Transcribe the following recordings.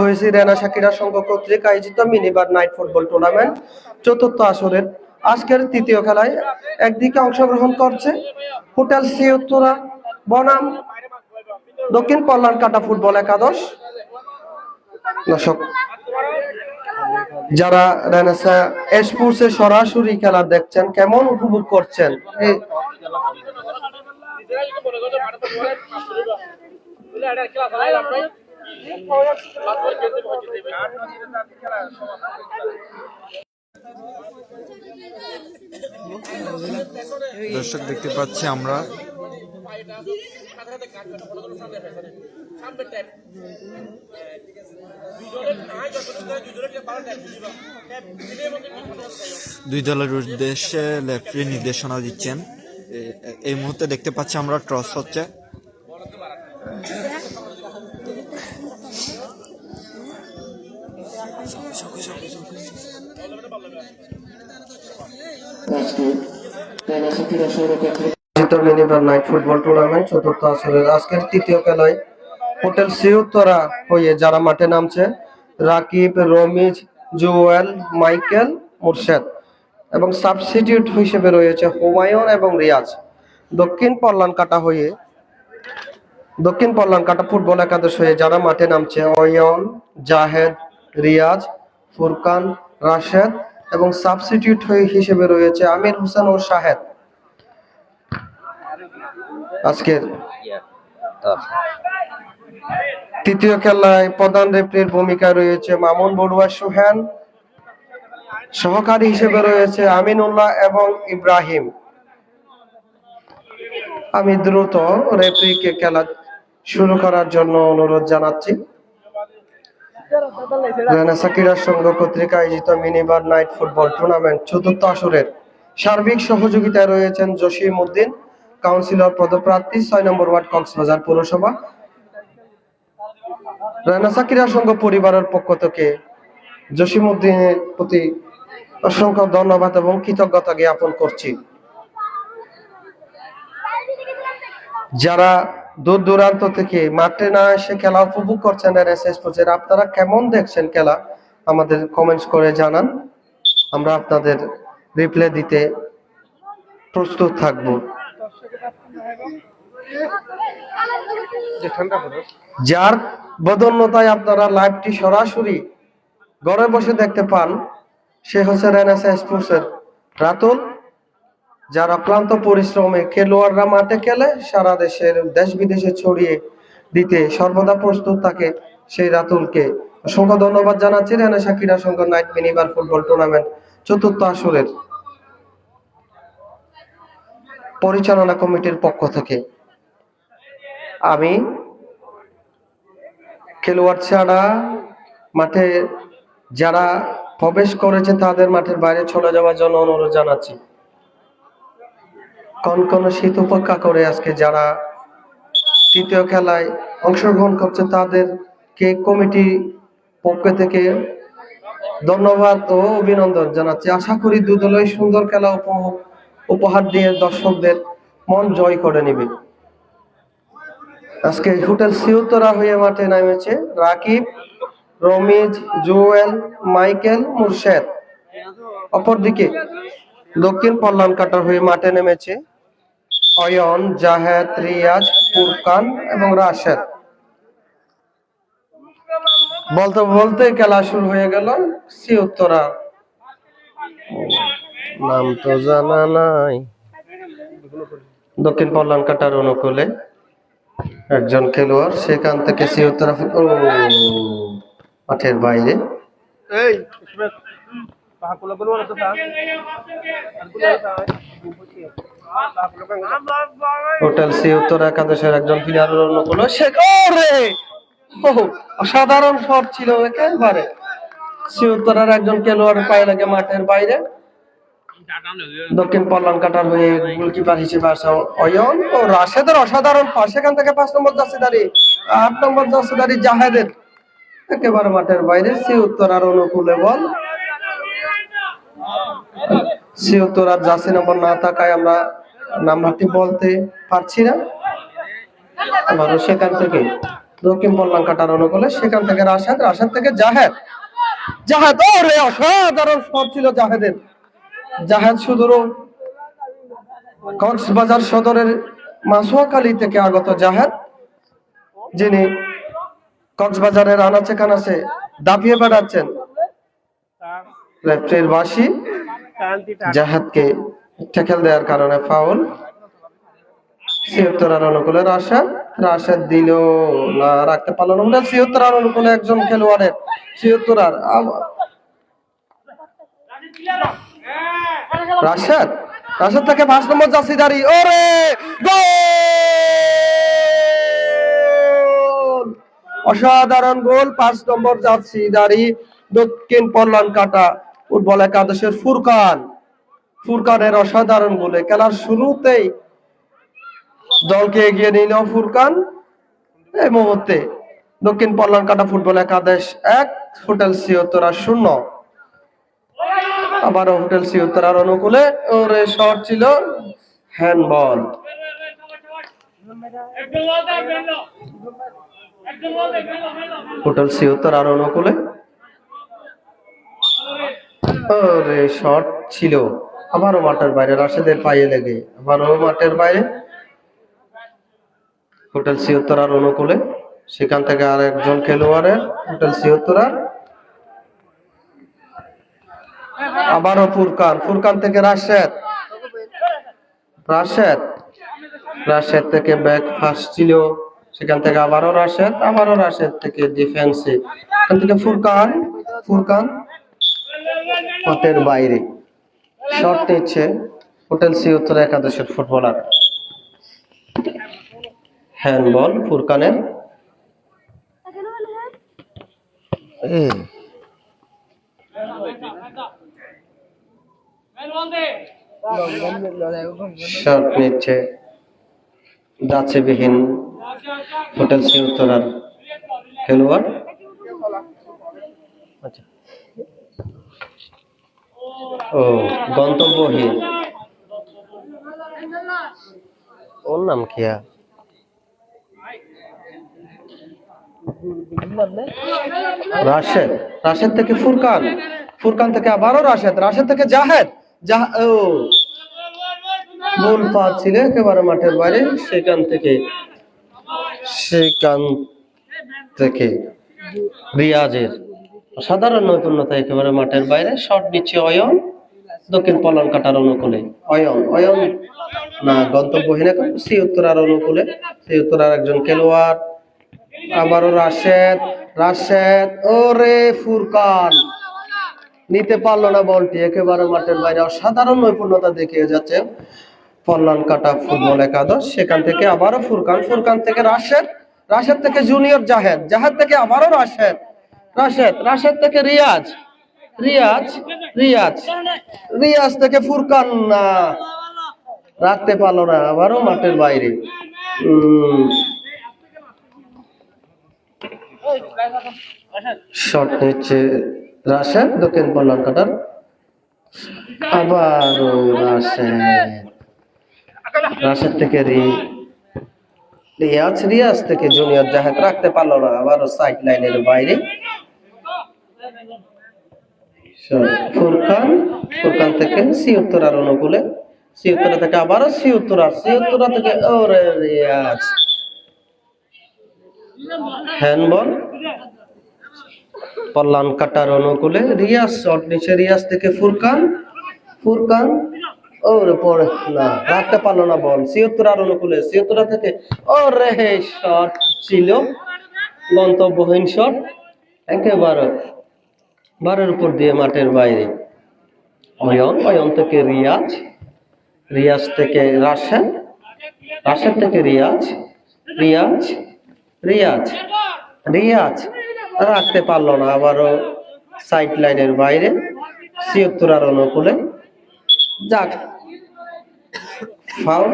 হয়েছি রেনাসা ক্রীড়া সংঘ কর্তৃক আয়োজিত মিনিবার নাইট ফুটবল টুর্নামেন্ট চতুর্থ আসরের আজকের তৃতীয় খেলায় একদিকে অংশগ্রহণ করছে হোটেল সি উত্তরা বনাম দক্ষিণ কল্যাণকাটা ফুটবল একাদশ। দর্শক যারা রেনাসা স্পোর্টসের সরাসরি খেলা দেখছেন কেমন উপভোগ করছেন? দর্শক দেখতে পাচ্ছি আমরা দুই দলের উদ্দেশ্যে রেফারি নির্দেশনা দিচ্ছেন। এই মুহূর্তে দেখতে পাচ্ছি আমরা টস হচ্ছে। মিনিবার নাইট ফুটবল টুর্নামেন্ট চতুর্থ আসরের আজকের তৃতীয় খেলায় হোটেল সি উত্তরা হয়ে যারা মাঠে নামছে রাকিব, রমিজ, জুয়েল, মাইকেল, মুর্শেদ এবং সাবস্টিটিউট হিসেবে রয়েছে হুমায়ুন এবং রিয়াজ। দক্ষিণ কল্যাণকাটা ফুটবল একাদশ হয়ে যারা মাঠে নামছে অয়ন, জাহেদ, রিয়াজ, ফুরকান, রাশেদ এবং সাবস্টিটিউট হিসেবে রয়েছে আমির হোসেন ও শাহেদ। আজকের তৃতীয় খেলায় প্রধান রেফারির ভূমিকায় রয়েছে মামুন বড়ুয়া সুহান, সহকারী হিসেবে রয়েছে আমিনুল্লাহ এবং ইব্রাহিম। আমি দ্রুত রেফারিকে খেলা শুরু করার জন্য অনুরোধ জানাচ্ছি। রেনাসা ক্রীড়া সংঘ কর্তৃক আয়োজিত মিনিবার নাইট ফুটবল টুর্নামেন্ট চতুর্থ আসরের সার্বিক সহযোগিতায় রয়েছেন জসিম উদ্দিন, কাউন্সিলর পদপ্রার্থী ৬ নম্বর ওয়ার্ড, কক্সবাজার পৌরসভা। রেনাসা ক্রীড়া সংঘ পরিবারের পক্ষ থেকে জসিম উদ্দিনের প্রতি অসংখ্য ধন্যবাদ এবং কৃতজ্ঞতা জ্ঞাপন করছি। যারা দূর দূরান্ত থেকে মাঠে না এসে খেলা উপভোগ করছেন রেনাসা স্পোর্টসের, আপনারা কেমন দেখছেন খেলা আমাদের কমেন্টস করে জানান। আমরা আপনাদের রিপ্লাই দিতে প্রস্তুত থাকব। যার বদন্যতায় আপনারা লাইভটি সরাসরি ঘরে বসে দেখতে পান সে হচ্ছে রেনাসা স্পোর্টসের রাতুল। যারা ক্লান্ত পরিশ্রমে খেলোয়াড়রা মাঠে খেলে সারা দেশের দেশ বিদেশে ছড়িয়ে দিতে সর্বদা প্রস্তুত থাকে সেই রাতুলকে অসংখ্য ধন্যবাদ জানাচ্ছি। রেনাসা ক্রীড়া সংঘ নাইট মিনিবার ফুটবল টুর্নামেন্ট চতুর্থ আসরের পরিচালনা কমিটির পক্ষ থেকে আমি খেলোয়াড় ছাড়া মাঠে যারা প্রবেশ করেছে তাদের মাঠের বাইরে চলে যাওয়ার জন্য অনুরোধ জানাচ্ছি। কনকনে শীত উপেক্ষা করে আজকে যারা তৃতীয় খেলায় অংশগ্রহণ করছে তাদেরকে কমিটি পক্ষ থেকে ধন্যবাদ ও অভিনন্দন জানাচ্ছি। আশা করি দুই দলই সুন্দর খেলা উপহার দিয়ে দর্শকদের মন জয় করে নেবে। আজকে হোটেল সি উত্তরা হয়ে মাঠে নামেছে রাকিব, রমিজ, জুয়েল, মাইকেল, মুর্শেদ। অপরদিকে দক্ষিণ কল্যাণকাটা হয়ে মাঠে নেমেছে অয়ন, জাহেদ, রিয়াজ, ফুরকান এবং রাশেদ। বলতে বলতে খেলা শুরু হয়ে গেল। সি উত্তরা নাম তো জানা নাই। দক্ষিণ কল্যাণকাটার অনুকূলে একজন খেলোয়াড়, সেখান থেকে সি উত্তরা মাঠের বাইরে। হোটেল সি উত্তরা একাদশের একজন প্লেয়ারের অনুকূলে অসাধারণ শট ছিল একেবারে। সি উত্তরার একজন খেলোয়াড় পায়ে লাগে মাঠের বাইরে। দক্ষিণ কল্যাণকাটার হয়ে গোলকিপার হিসেবে আসা অয়ন ও রাশেদের অসাধারণ পাস, সেখান থেকে ৫ নম্বর জার্সিধারী ৮ নম্বর জার্সিধারী জাহেদের একেবারে মাঠের বাইরে। সি উত্তরার অনুকূলে বল। সি উত্তরার জার্সি নম্বর না থাকায় আমরা নাম্বারটি বলতে পারছি না। আবারও সেখান থেকে দক্ষিণ পল্লান কাটার অনুকূলে, সেখান থেকে রাশেদ, রাশেদ থেকে জাহেদ, জাহেদ ওরে অসাধারণ শট ছিল জাহেদের। জাহেদ সুদূর কক্সবাজার সদরের মাসুয়াখালী থেকে আগত জাহেদ, যিনি কক্সবাজারের আনাচে কানাচে দাপিয়ে বেড়াচ্ছেন। রেফারির বাঁশি, জাহেদকে ট্যাকেল দেওয়ার কারণে ফাউল। ৭৬ রান অনুকূলে রাশেদ, রাশেদ দিল না, রাখতে পারল না। ৭৬ রান অনুকূলে একজন খেলোয়াড়ের ৭৬ রান। রাশেদ, রাশেদ থেকে ৫ নম্বর জার্সিধারী, ওরে গোল! অসাধারণ গোল, ৫ নম্বর জার্সিধারী দক্ষিণ পল্লান কাটা ফুটবল একাদশের ফুরকান। ফুরকানের অসাধারণ গোলে খেলার শুরুতেই দলকে এগিয়ে নিল ফুরকান। এই মুহূর্তে দক্ষিণ পল্লান কাটা ফুটবল একাদশ ১, হোটেল ৭৬ 0। আবারও হোটেল ৭৬ অনুকূলে, ওরে শট ছিল হ্যান্ডবল। হোটেল ৭৬ অনুকূলে, ওরে শট ছিল, আবারও মাঠের বাইরে, রাশেদের পায়ে লেগে আবারও মাঠের বাইরে। হোটেল ৭৬ অনুকূলে, সেখান থেকে আর একজন খেলোয়াড়ের হোটেল ৭৬, আবারও ফুরকান, ফুরকান থেকে রাশেদ, রাশেদ, রাশেদ থেকে ব্যাক ফাস্ট ছিল, সেখান থেকে আবারও রাশেদ, আবারও রাশেদ থেকে ডিফেন্সে, এখান থেকে ফুরকান, ফুরকান মাঠের বাইরে। শট নিচ্ছে হোটেল ৭৬ একাদশের ফুটবলার। হ্যান্ডবল ফুরকানের। শট নিচ্ছে যাচ্ছে বিহীন হোটেল ৭৬ খেলোয়াড়। ও গন্তব্যহীন, ওর নাম কি? রাশেদ, রাশেদ থেকে ফুরকান, ফুরকান থেকে আবারও রাশেদ, রাশেদ থেকে জাহেদ, গোল পাচ্ছিল একেবারে মাঠের বাইরে, সেখান থেকে রিয়াজের সাধারণ নৈপুণ্যতা একেবারে মাঠের বাইরে। শট নিচ্ছে অয়ন দক্ষিণ পল্লান কাটার অনুকূলে, অয়ন, অয়ন না গন্তব্যহীন, এখন ৭৬ অনুকূলে, ৭৬ একজন খেলোয়াড়। আবারও রাশেদ, রাশেদ, ওরে ফুরকান নিতে পারলো না বলটি, একেবারে মাঠের বাইরে। অসাধারণ নৈপুণ্যতা দেখিয়ে যাচ্ছে পল্লান কাটা ফুটবল একাদশ। সেখান থেকে আবারও ফুরকান, ফুরকান থেকে রাশেদ, রাশেদ থেকে জুনিয়র জাহেদ, জাহেদ থেকে আবারও রাশেদ, রাশেদ, রাশেদ থেকে রিয়াজ, রিয়াজ, রিয়াজ, রিয়াজ থেকে ফুরকান, না রাখতে পারলো না, আবারও মাঠের বাইরে। শট নিচ্ছে রাশেদ দক্ষিণ পল্লান কাটার, আবারও রাশেদ, রাশেদ থেকে রিয়াজ, রিয়াজ থেকে জুনিয়র জাহেদ, রাখতে পারলো না, আবারও সাইড লাইনের বাইরে। ফুরকান, ফুরকান থেকে ৭৬ অনুকূলে, ৭৬ থেকে আবারও ৭৬, ৭৬ থেকে ওরে রিয়াজ, হ্যান্ডবল পল্লান কাটার অনুকূলে। রিয়াজ শট নিচে, রিয়াজ থেকে ফুরকান, ফুরকান ওরে পড়ে না, রাখতে পারলো না বল। ৭৬ অনুকূলে, ৭৬ থেকে ওরে শট ছিল গন্তব্যহীন, শট একেবারে বারের উপর দিয়ে মাঠের বাইরে। অয়ন, অয়ন থেকে রিয়াজ, রিয়াজ থেকে রাশেদ, রাশেদ থেকে রিয়াজ, রিয়াজ, রিয়াজ, রিয়াজ রাখতে পারলো না, আবারও সাইড লাইনের বাইরে। ৭৬ অনুকূলে, যাক ফাউল।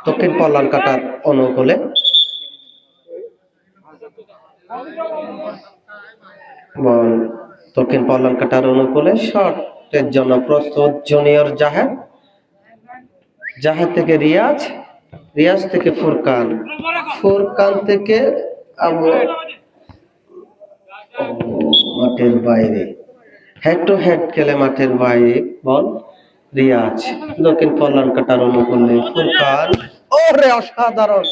দক্ষিণ পল্লান কাটার অনুকূলে, বল দক্ষিণ পল্লান কাটার অনুকূলে, শটের জন্য প্রস্তুত জুনিয়র জাহেদ, জাহেদ থেকে রিয়াজ, রিয়াজ থেকে ফুরকান, ফুরকান থেকে আবু মাঠের বাইরে, হেড টু হেড খেলে মাঠের বাইরে বল রিয়াজ, দক্ষিণ কল্যাণ কাটার অনুকূলে ফুরকান, ওরে অসাধারণ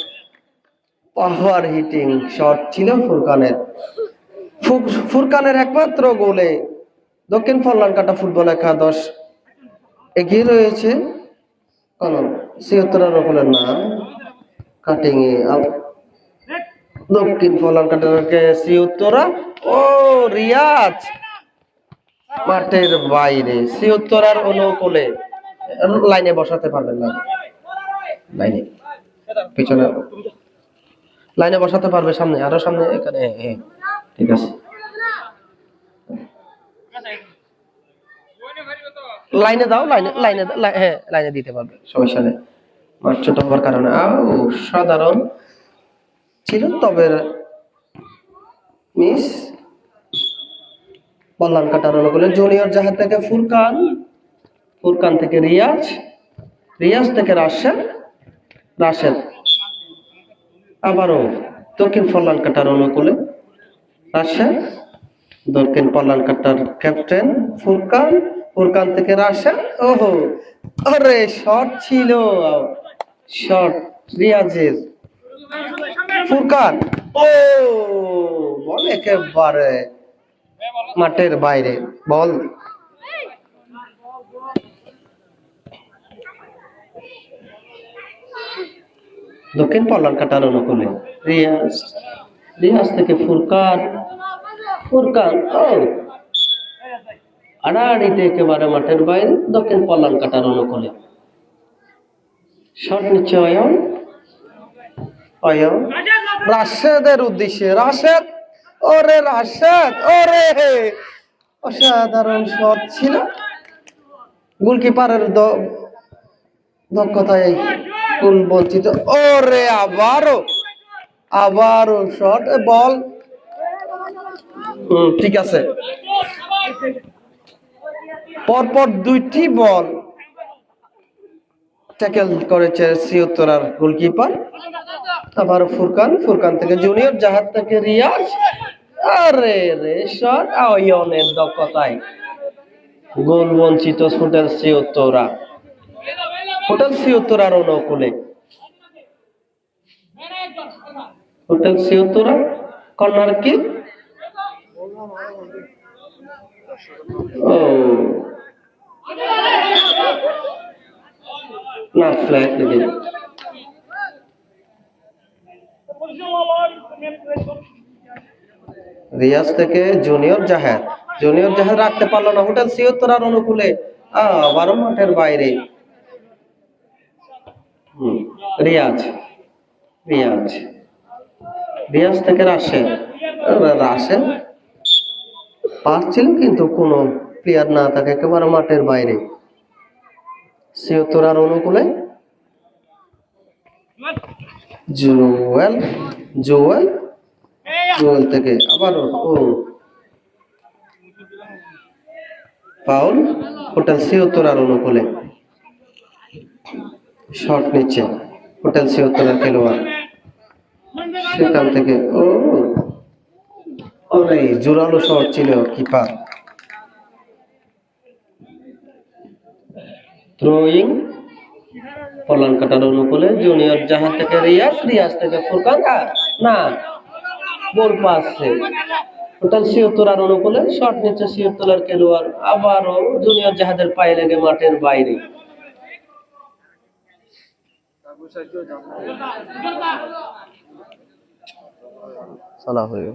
পাওয়ার হিটিং শট ছিল ফুরকানের। ফুরকানের একমাত্র গোলে দক্ষিণ কল্যাণ কাটা ফুটবল একাদশ এগিয়ে রয়েছে। কোন ৭৬ অনুকূলের না, কাটিং এ দক্ষিণ কল্যাণ কাটাকে ৭৬, ও রিয়াজ মাঠের বাইরে, ৭৬ অনুকূলে লাইনে বসাতে পারবেন না, লাইনে পিছনে লাইনে বসাতে পারবে, সামনে আরো সামনে, এখানে ঠিক আছে, লাইনে দাও, লাইনে লাইনে হ্যাঁ লাইনে দিতে পারবে, সমস্যা নেই। মাঠ ছোট হওয়ার কারণে সাধারণ ছিল, তবে মিস। কল্যাণ কাটার অনুকূলে জুনিয়র জাহেদ থেকে ফুরকান, ফুরকান থেকে রিয়াজ, রিয়াজ থেকে রাশেদ, রাশেদ আবারও দক্ষিণ কল্যাণ কাটার অনুকূলে রাশেদ, দক্ষিণ কল্যাণ কাটার ক্যাপ্টেন ফুরকান, ফুরকান থেকে রাশেদ, ওহো আরে শট ছিল, শট রিয়াজের, ফুরকান ও বল একেবারে মাঠের বাইরে, বল দক্ষিণ কল্যাণ কাটার অনুকূলে রিয়াজ, রিয়াজ থেকে ফুরকান, ফুরকান ও আড়াআড়িতে একেবারে মাঠের বাইরে, দক্ষিণ কল্যাণ কাটার অনুকূলে শট নিচ্ছে অয়ন, অয়ন রাশেদের উদ্দেশ্যে, রাশেদ ওরে রাশেদ, ওরে অসাধারণ শট ছিল, গোলকিপারের দক্ষতায় গোল বঞ্চিত, ওরে আবারও আবারও শট, বল ঠিক আছে, পরপর দুইটি বল ট্যাকেল করেছে ৭৬ গোলকিপার। আবার ফুরকান, ফুরকান থেকে জুনিয়র জাহাজ থেকে রিয়াজ, আরে রে শট অয়নের দক্ষতায় গোল বঞ্চিত হোটেল ৭৬, হোটেল ৭৬ অনুকূলে, হোটেল ৭৬ কর্নার কিক, ও না ফ্ল্যাট দিকে, রিয়াজ থেকে জুনিয়র জাহেদ, জুনিয়র জাহেদ রাখতে পারলো না, হোটেল ৭৬ অনুকূলে আবারও মাঠের বাইরে রিয়াজ, রিয়াজ, রিয়াজ থেকে রাশেদ, রাশেদ পারছিল কিন্তু কোনো প্লেয়ার না থাকে, একেবারে মাঠের বাইরে ৭৬ অনুকূলে জুয়েল, জুয়েল, জুয়েল থেকে আবার ফাউল, হোটেল ৭৬ অনুকূলে শট নিচ্ছে হোটেল ৭৬ খেলোয়াড়, সেখান থেকে জোরালো শট ছিল কিপার, থ্রোয়িং কল্যাণ কাটার অনুকূলে জুনিয়র জাহাজ থেকে রিয়াজ, রিয়াজ থেকে ফুরকান, না বল পাচ্ছে হোটেল ৭৬ অনুকূলে, শট নিচ্ছে ৭৬ খেলোয়াড়, আবারও জুনিয়র জাহাজের পায়ে লেগে মাঠের বাইরে, সালা হয়ে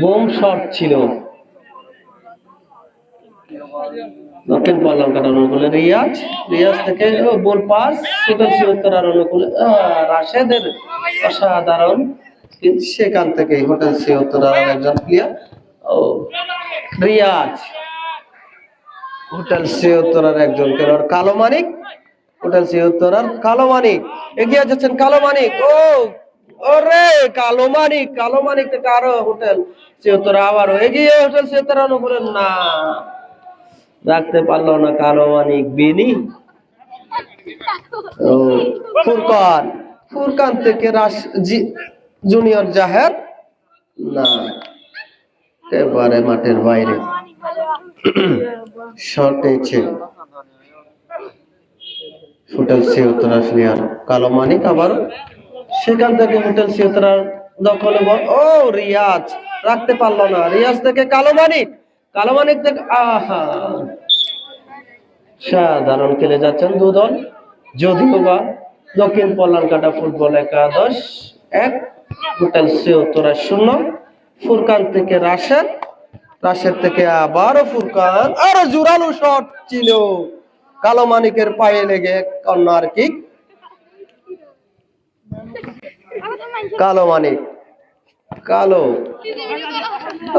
বোম শট ছিল দক্ষিণ কল্যাণ কাটার অনুকূলে রিয়াজ, রিয়াজ থেকে বল পাস হোটেল ৭৬ অনুকূলে রাশেদের অসাধারণ, সেখান থেকে হোটেল ৭৬ একজন প্লেয়ার, রিয়াজ হোটেল ৭৬ একজন খেলোয়াড় কালো মানিক, হোটেল ৭৬ কালো মানিক এগিয়ে যাচ্ছেন, কালো মানিক ওরে কালো মানিক থেকে আরো হোটেল চেতরা আবার এগিয়ে হোটেল চেতরা অনুকূলে না রাখতে পারলো না কালো মানিক বিনি। ও ফুরকান থেকে জুনিয়র জাহের না একেবারে মাঠের বাইরে শর্টেছে হোটেল সিউতরা প্লেয়ার কালো মানিক আবার সেখান থেকে হোটেল সিউতরার দখলে বল। ও রিয়াজ রাখতে পারলো না, রিয়াজ থেকে কালো মানিক থেকে আহা সাধারণ খেলে যাচ্ছেন দুদল, যদিও বা দক্ষিণ পল্লানকাটা ফুটবল একাদশ 1 হোটেল সিউতরা 0। ফুরকান থেকে রাশেদ থেকে আবারও ফুরকান, আরো জোরালো শট ছিল কালো মানিকের পায়ে লেগে কর্নার কিক। কালো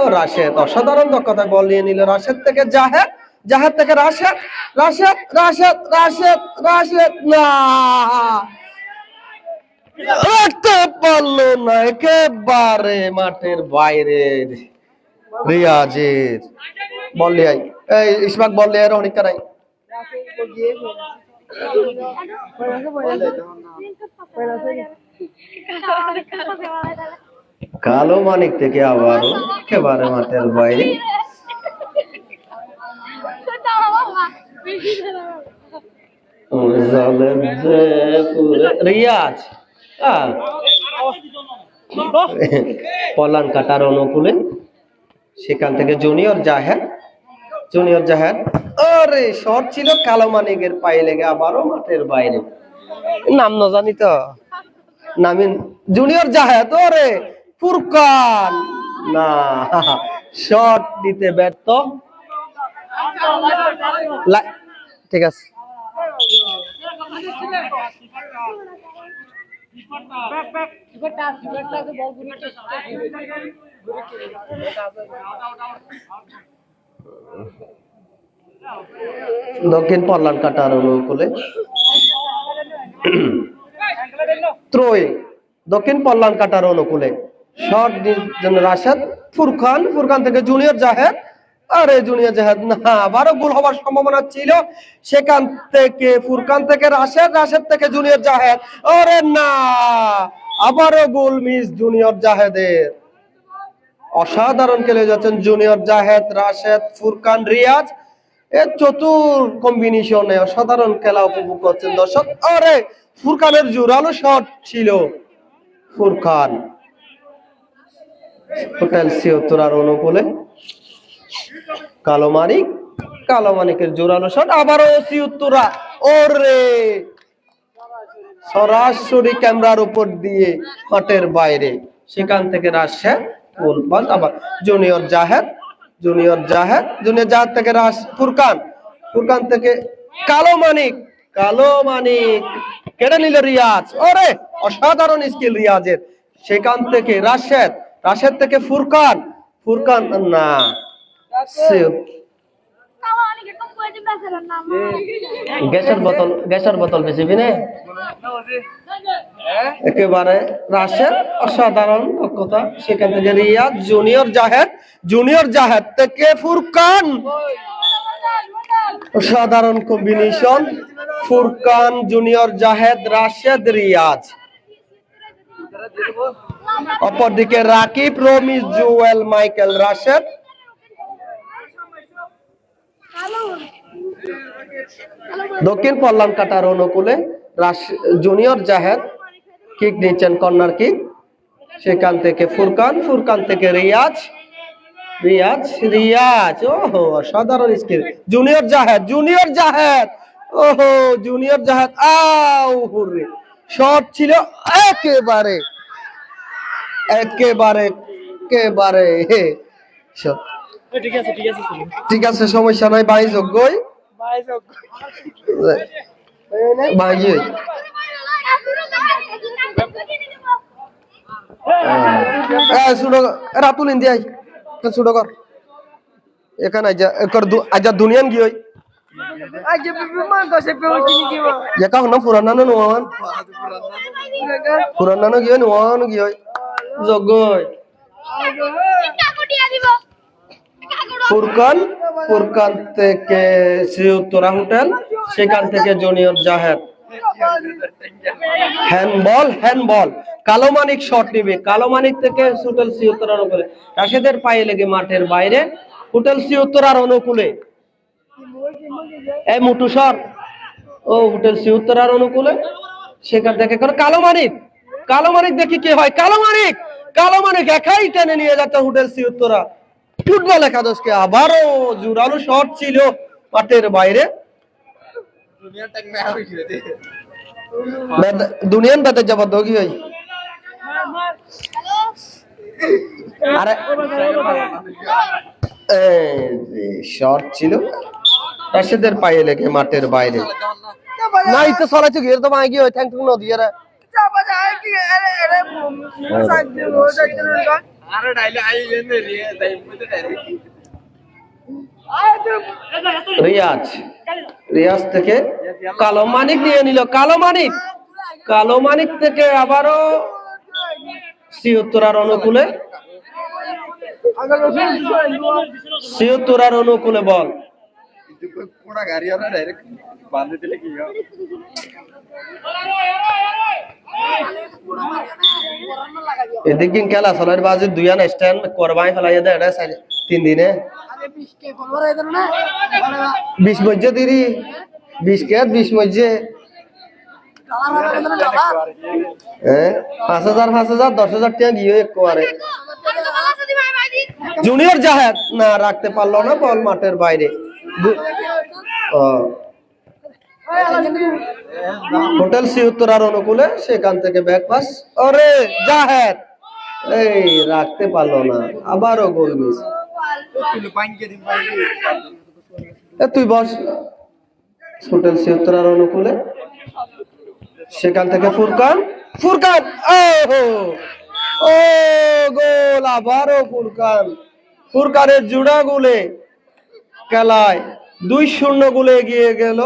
ও রাশেদ অসাধারণ দক্ষতায় বল নিয়ে নিল। রাশেদ থেকে জাহেদ থেকে রাশেদ না রাখতে পারলো না, একেবারে মাঠের বাইরে রিয়াজের বল লিয়াই এই ইসমাক বল লিয়াই অনেক নাই কালো মানিক থেকে আবার একেবারে মাঠের বাইরে রিয়াজ পলান কাটার অনুকূলে সেখান থেকে জুনিয়র জাহের আরে শট ছিল কালো মানিকের পায়ে লেগে আবারও মাঠের বাইরে। নাম না জানি তো নামিন জুনিয়র জাহেদ ওরে ফুরকান না শট দিতে ব্যর্থ। ঠিক আছে দক্ষিণ পল্লান কাটার অনুকূলে দক্ষিণ পল্লান কাটার অনুকূলে শট রাশেদ ফুরকান থেকে জুনিয়র জাহেদ, আরে জুনিয়র জাহেদ না আবারও গোল হওয়ার সম্ভাবনা ছিল সেখান থেকে ফুরকান থেকে রাশেদ থেকে জুনিয়র জাহেদ, আরে না আবারও গোল মিস জুনিয়র জাহেদের। অসাধারণ খেলে যাচ্ছেন জুনিয়র জাহেদ, রাশেদ, ফুরকান, রিয়াজ এর চতুর কম্বিনেশনে অসাধারণ খেলা উপভোগ করছেন দর্শক। আরে ফুরকানের জোরালো শট ছিল ফুরকান হোটেল সিউতরার অনুকূলে কালো মানিকের জোরালো শট আবারও সিউতরা, ওরে সরাসরি ক্যামেরার উপর দিয়ে মাঠের বাইরে সেখান থেকে রাশেদ গোলপাস। আবার জুনিয়র জাহেদ থেকে ফুরকান থেকে কালো মানিক কেড়ে নিল রিয়াজ, ওরে অসাধারণ স্কিল রিয়াজের। সেখান থেকে রাশেদ থেকে ফুরকান না গ্যাসের বোতল বেশি বিনে একেবারে রাশেদ অসাধারণ দক্ষতা। সেখান থেকে রিয়াজ, জুনিয়র জাহেদ থেকে ফুরকান অসাধারণ কম্বিনেশন ফুরকান, জুনিয়র জাহেদ, রাশেদ, রিয়াজ। অপরদিকে রাকিব, রমিজ, জুয়েল, মাইকেল, রাশেদ। দক্ষিণ পল্লান কাটার অনুকূলে জুনিয়র জাহেদ কিক নিচ্ছেন কর্নার কিক। সেখান থেকে ফুরকান থেকে রিয়াজ, ওহো অসাধারণ স্কিল জুনিয়র জাহেদ ওহো জুনিয়র জাহেদ আউ হুররে শট ছিল একেবারে ঠিক আছে সমস্যা নাই ভাই যোগ্যই রাতুল ইন্ডিয়ায় ছোট কর এখানে আজ দুনিয়ান গিয়ে Ya kau nak purana nu nuan. Purana nu gio nuan gio. Jogoy. Furqan Furqan থেকে শ্রীউত্তরা হোটেল, সেখান থেকে জুনিয়র জাহেদ। হ্যান্ডবল কালো মানিক শট নিবে, কালো মানিক থেকে হোটেল শ্রীউত্তরার অনুকূলে, রাশেদের পায়ে লেগে মাঠের বাইরে, হোটেল শ্রীউত্তরার অনুকূলে এই মুটুসর ও হোটেল শ্রীউত্তরার অনুকূলে, সেখান থেকে কালো মানিক দেখি কি হয়। কালো মানিক একাই টেনে নিয়ে যাচ্ছে হোটেল শ্রীউত্তরা। ফুটবল একাদশকে আবারও জোরালো শট ছিল মাঠের বাইরে। দুনিয়ান বেতে জবরদস্তি হয়। আরে শট ছিল রাশেদের পায়ে লেগে মাঠের বাইরে। না ইতো চলাইছো গিয়ে তো মাই গিয়ে থ্যাংক ইউ নদী আরে রিয়াজ থেকে কালো মানিক নিয়ে নিল। কালো মানিক থেকে আবারও শ্রীউত্তরার অনুকূলে বল। এদিকে খেলা চলার বাজে দুইয়ান স্ট্যান্ড করবাই ফেলাই দেয় 3 দিনে 20 মজ্জে দিরি 20 কে 20 মজ্জে 5,000 10,000 টাকা গিয়ে একবারে। জুনিয়র জাহেদ না রাখতে পারলো না বল মাঠের বাইরে। হোটেল শ্রীউত্তরার অনুকূলে, সেখান থেকে ব্যাক পাস। ওরে জাহেদ এই রাখতে পারলো না, আবারও গোল মিস। তুই বস হোটেল শ্রীউত্তরার অনুকূলে, সেখান থেকে ফুরকান ও গোল, আবারও ফুরকানের জুড়া গোলে খেলায় 2-0 গোলে এগিয়ে গেল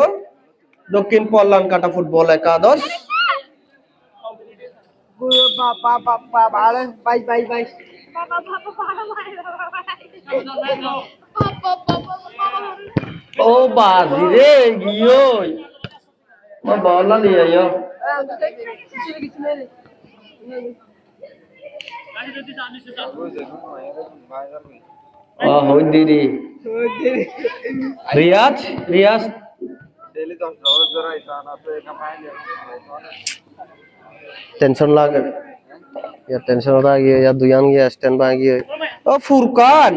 দক্ষিণ পল্লান কাটা ফুটবল একাদশ। ও বাজি রে গিয়ে বলা নিয়ে দিদি রিয়াজ टेंशन लागे या टेंशन हो रहा है या दुयान गया स्टैंड बाय गया। ओ फुरकान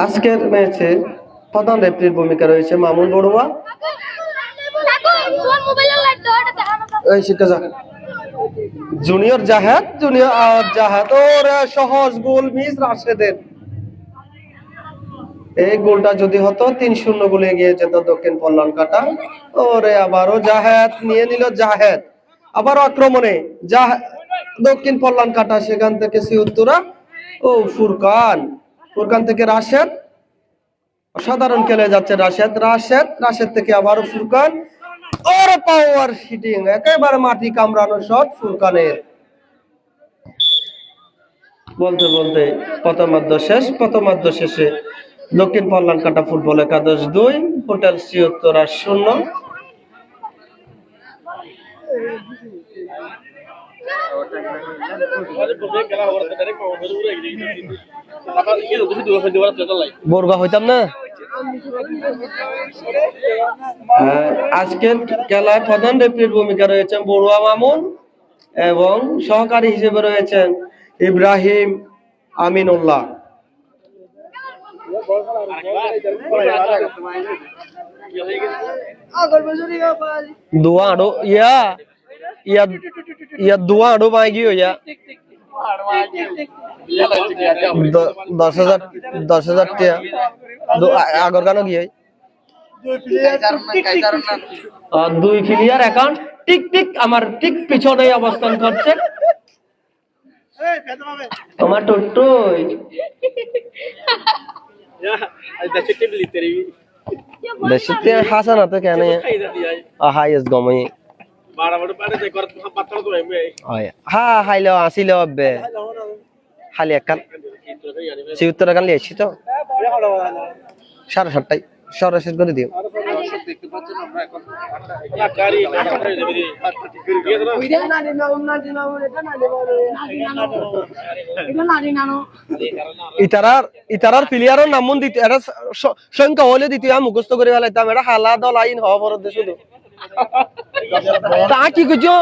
আজকের ম্যাচে প্রধান রেফারির ভূমিকা রয়েছে মামুন বড়ুয়া। এই শিখে যা জুনিয়র জাহেদ ওর সহজ গোল মিস রাশেদের। এই গোলটা যদি হতো 3-0 গোলে এগিয়ে যেত দক্ষিণ পল্লান কাটা। ওরে আবারও জাহেদ নিয়ে নিল, আবারও আক্রমণে দক্ষিণ পল্লান কাটা, সেখান থেকে শ্রীউত্তরা ও ফুরকান থেকে রাশেদ, অসাধারণ খেলে যাচ্ছে রাশেদ থেকে আবারও ফুরকান। ওরে পাওয়ার হিটিং, একেবারে মাটি কামড়ানো শট ফুরকানের। বলতে প্রথমার্ধ শেষে দক্ষিণ পল্লান কাটা ফুটবল একাদশ 2 হোটেল শ্রীউত্তরা 0। বর্গা হইতাম না। আজকের খেলায় প্রধান রেফারির ভূমিকা রয়েছেন বড়ুয়া মামুন এবং সহকারী হিসেবে রয়েছেন ইব্রাহিম আমিনুল্লাহ। दुआड़ो या दुआड़ो मांगी हो या 10,000 টাকা আগর গানো গিয়ে 2 প্লেয়ার অ্যাকাউন্ট টিক আমার ঠিক পিছনে অবস্থান করছে। আমার টুটুই দেশতে হাসান তো কেন হাইস গমই হা হাইলো আসিল বে খালি একখান ৭৬ টাকা লিয়েছি তো ৭:৩০ সরাসরি করে দিও ইতারার প্লেয়ারের নাম দিতে এটা সংখ্যা হলে দিতে মুখস্থ করে ফেলাইতাম এটা হালা দল আইন হওয়া পর শুধু তা কি করছো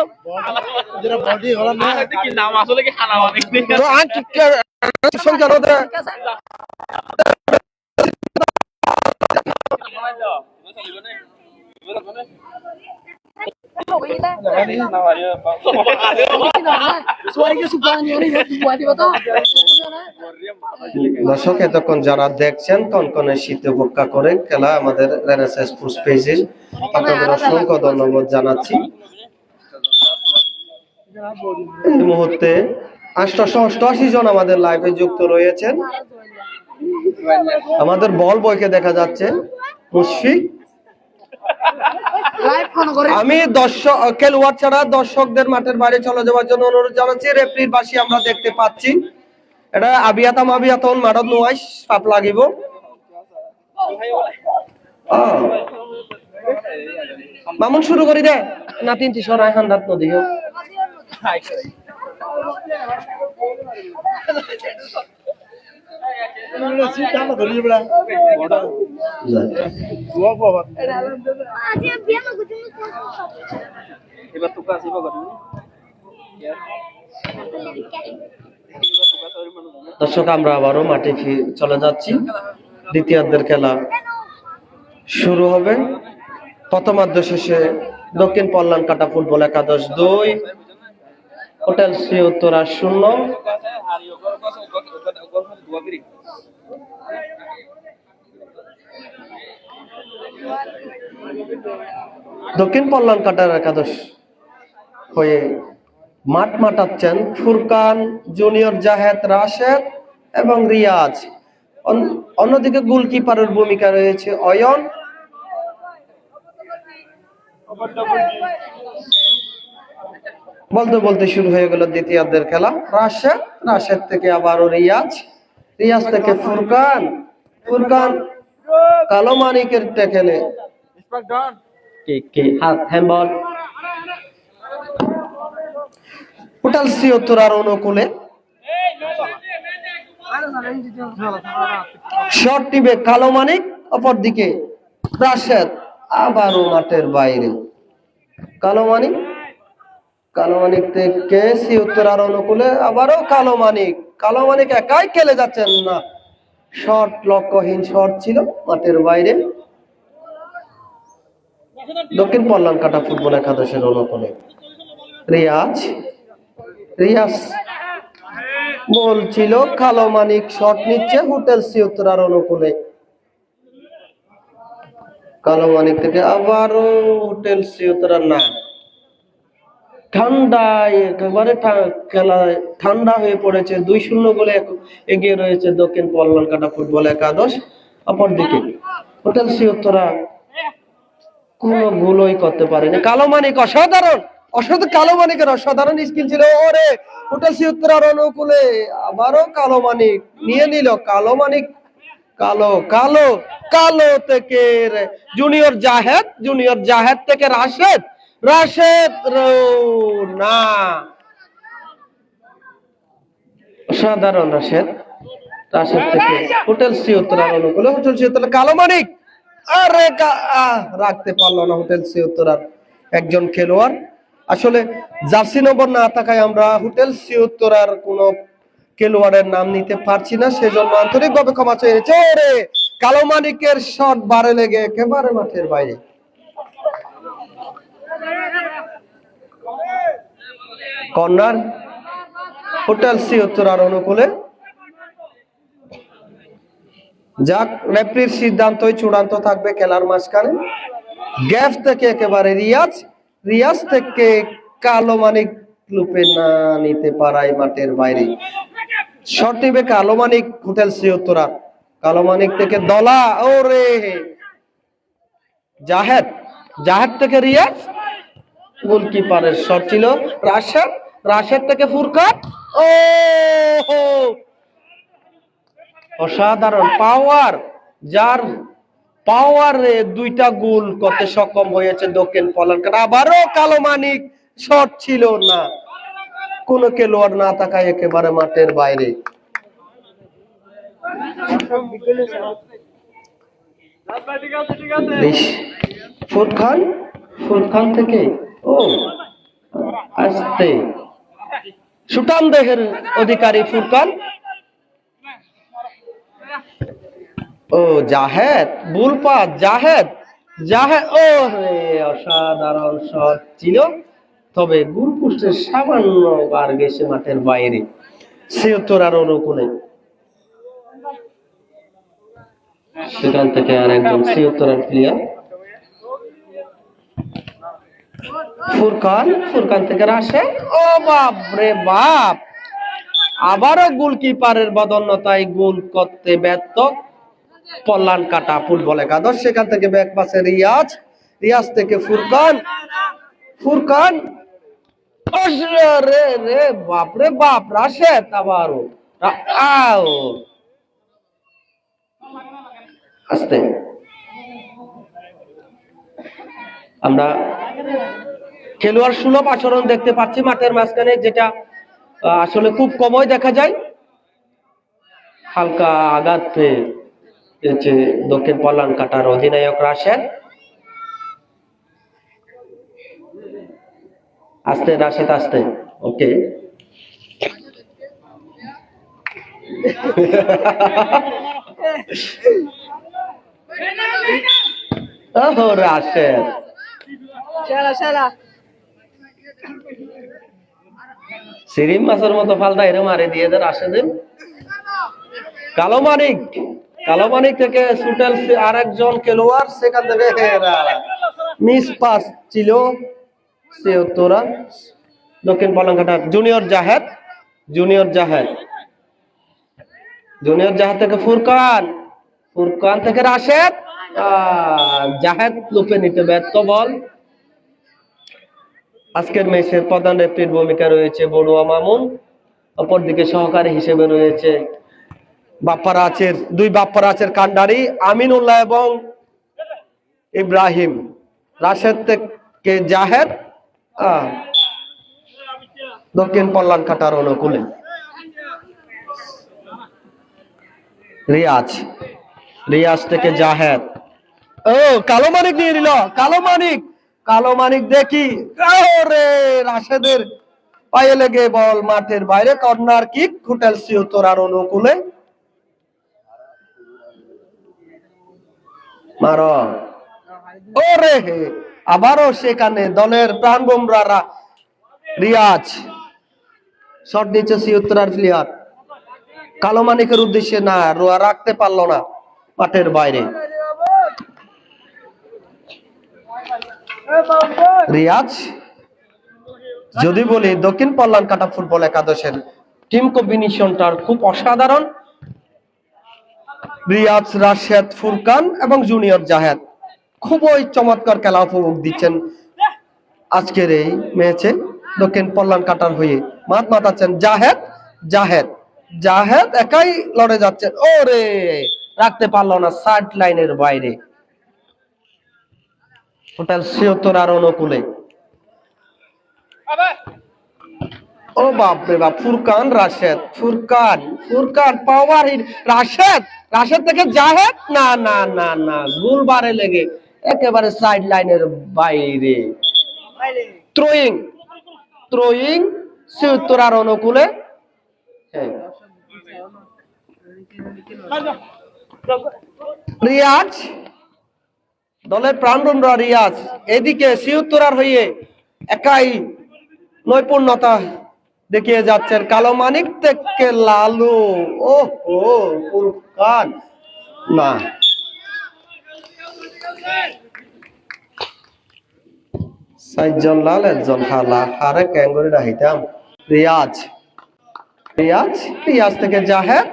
সংখ্যা দর্শক এতক্ষণ যারা দেখছেন কনকনে শীতে উপেক্ষা করে খেলা আমাদের রেনেসাঁ স্পোর্টস পেজে আপনাদের অসংখ্য ধন্যবাদ জানাচ্ছি। এই মুহূর্তে ৮৮৮ জন আমাদের লাইভে যুক্ত রয়েছেন। আমাদের বল বয়কে দেখা যাচ্ছে মুশফিক। আমি দর্শক খেলোয়াড় ছাড়া দর্শকদের মাঠের বাইরে চলে যাওয়ার জন্য অনুরোধ জানাচ্ছি। রেফারির বাসি আমরা দেখতে পাচ্ছি, এটা আবিয়াতাম মাঠত নোয়াইস পাপ লাগিব। মামুন শুরু করি দে না ৩০০ রায় হান্ডাত নদী হোক দর্শক আমরা আবারও মাঠে চলে যাচ্ছি। দ্বিতীয়ার্ধের খেলা শুরু হবে। প্রথমার্ধ শেষে দক্ষিণ পল্লান কাটা ফুটবল একাদশ ২, হোটেল শ্রী উত্তরা ০। দক্ষিণ পল্লান কাটার একাদশ হয়ে মাঠ মাতাচ্ছেন ফুরকান, জুনিয়র জাহেদ, রাশেদ এবং রিয়াজ। অন্যদিকে গোলকিপারের ভূমিকা রয়েছে অয়ন। বলতে বলতে শুরু হয়ে গেল দ্বিতীয়ার্ধের খেলা। রাশেদ থেকে আবারও রিয়াজ থেকে ফুরকান কালো মানিকের টেকেলে হ্যান্ডবল। হোটেল শ্রী উত্তরার অনুকূলে শট টিমে কালো মানিক, অপরদিকে রাশেদ আবারও মাঠের বাইরে। কালো মানিক থেকে শ্রী উত্তরার অনুকূলে আবারও কালো মানিক একাই খেলে যাচ্ছেন না, শট লক্ষ্যহীন শট ছিল মাঠের বাইরে। দক্ষিণ পল্লান কাটা ফুটবল একাদশের অনুকূলে রিয়াজ বলছিল কালো মানিক শট নিচ্ছে হোটেল শ্রী উত্তরার অনুকূলে। কালো মানিক থেকে আবারও হোটেল শ্রী উত্তরার না, ঠান্ডায় একেবারে খেলায় ঠান্ডা হয়ে পড়েছে। ২-০ গোলে এগিয়ে রয়েছে দক্ষিণ পল্লান কাটা ফুটবল একাদশ। অপরদিকে হোটেল শ্রী উত্তরা কোনো গোলই করতে পারেনি। কালো মানিক অসাধারণ কালো মানিকের অসাধারণ স্কিল ছিল। ওরে হোটেল শ্রী উত্তরার অনুকূলে আবারও কালো মানিক নিয়ে নিল। কালো মানিক কালো থেকে জুনিয়র জাহেদ থেকে রাশেদ না, অসাধারণ রাশেদ থেকে হোটেল শ্রী উত্তরার অনুকূলে কালো মানিক আরে রাখতে পারলো না হোটেল শ্রী উত্তরার একজন খেলোয়াড়। আসলে জার্সি নম্বর না থাকায় আমরা হোটেল শ্রী উত্তরার কোন খেলোয়াড়ের নাম নিতে পারছি না, সেজন্য আন্তরিকভাবে ক্ষমা চেয়েছে। ওরে কালো মানিকের শট বারে লেগে একেবারে মাঠের বাইরে। কর্নার হোটেল শ্রী উত্তরার অনুকূলে। যাক, রেফারির সিদ্ধান্তই চূড়ান্ত থাকবে খেলার মাঝখানে। গ্যাপ থেকে একেবারে রিয়াজ থেকে কালো মানিক লুপে না নিতে পারায় মাঠের বাইরে। শট নিবে কালো মানিক হোটেল সিউত্তরা। কালো মানিক থেকে দলা, ওরে জাহেদ, জাহেদ থেকে রিয়াজ, গোলকিপারের শট ছিল। রাশেদ, রাশেদ থেকে ফুরকান, ও অসাধারণ পাওয়ার, যার পাওয়ারে দুইটা গোল করতে সক্ষম হয়েছে দক্ষিণ পলানকাট। আবারও কালো মানিক, শট ছিল না, কোন খেলোয়াড় না থাকায় একেবারে মাঠের বাইরে। ফুরকান, ফুরকান থেকে ও আস্তে, সুটান দেহের অধিকারী ফুরকান, ও জাহেদ, বুলপাত জাহেদ, জাহেদ, ও রে অসাধারণ শট ছিল, তবে গোল পোস্টের সামান্য বার গেছে মাঠের বাইরে। ৭৬ অনুকূলে সেখান থেকে আর একজন ৭৬ প্লেয়ার ফুরকান, ফুরকান থেকে রাশেদ, ও বাপ রে বাপ, আবারও গোলকিপারের বদন্যতায় গোল করতে ব্যর্থ পল্লান কাটা ফুটবল একাদশ। সেখান থেকে ব্যাক পাসে রিয়াজ, রিয়াজ থেকে ফুরকান, ফুরকান, রে রে বাপ রে বাপ, রাশেদ আবারও আও আস্তে। আমরা খেলোয়াড় সুলভ আচরণ দেখতে পাচ্ছি মাঠের মাঝখানে, যেটা আসলে খুব কমই দেখা যায়। হালকা আঘাত পেয়েছে দক্ষিণ পল্লান কাটার অধিনায়ক রাশেদ। আস্তে রাশেদ, আস্তে, ওকে। রাশেদ সিরিম মাছের মতো ফালদা এরে মারে দিয়ে দেয় রাশেদের। কালো মানিক, কালো মানিক থেকে সুটেল আর একজন খেলোয়াড়, সেখান থেকে মিস পাস ছিল ৭৬ দক্ষিণ পলানকাটার junior Zahed, junior Zahed, junior Zahed থেকে ফুরকান, ফুরকান থেকে রাশেদ, জাহেদ লুপে নিতে ব্যর্থ বল। আজকের ম্যাচের প্রধান রেফারির ভূমিকা রয়েছে বড়ুয়া মামুন, অপরদিকে সহকারী হিসেবে রয়েছে বাপ্পারাচের দুই বাপ্পারাচের কান্ডারি আমিনুল্লাহ এবং ইব্রাহিম। রাশেদ থেকে জাহেদ, দক্ষিণ পল্লান কাটার অনুকূলে রিয়াজ, রিয়াজ থেকে জাহেদ, ও কালো মানিক নিয়ে নিল, কালো মানিক, কালো মানিক দেখি, রে রাশেদের পায়ে লেগে বল মাঠের বাইরে। কর্নার কিক হোটেল সিউত্তরার অনুকূলে। মারো, ওরে আবারও সেখানে দলের প্রাণবোমরা রিয়াজ, শট নিচ্ছে সিউত্তরার প্লেয়ার, কালো মানিকের উদ্দেশ্যে না, রাখতে পারলো না মাঠের বাইরে। রিয়াজ, যদি বলি দক্ষিণ পল্লান কাটা ফুটবল একাদশের টিম কম্বিনেশনটার খুব অসাধারণ। রিয়াজ, রাশেদ, ফুরকান এবং জুনিয়র জাহেদ খুবই চমৎকার খেলা উপভোগ দিচ্ছেন আজকের এই ম্যাচে। দক্ষিণ পল্লান কাটার হয়ে মাঠ মাতাচ্ছেন জাহেদ, জাহেদ, জাহেদ একাই লড়ে যাচ্ছেন, ওরে রাখতে পারলো না সাইড লাইনের বাইরে। হোটেল সিউত্তরার অনুকূলে, ও বাপ রে বাপ, ফুরকান, রাশেদ, ফুরকান, ফুরকান পাওয়ার, রাশেদ, রাশেদ থেকে জাহেদ, না না না না, গোল বারে লেগে একেবারে সাইড লাইনের বাইরে। থ্রোয়িং, থ্রোয়িং সিউত্তরার অনুকূলে। রিয়াজ, দলের প্রাণবন্ধু রিয়াজ এদিকে সিউত্তরার হয়ে একাই নৈপুণ্যতা দেখিয়ে যাচ্ছেন। কালো মানিক থেকে লালু, ও ফুরকান, না চারজন লাল একজন হালা হারে ক্যাঙ্গুরি রাহিতাম রিয়াজ রিয়াজ রিয়াজ থেকে জাহের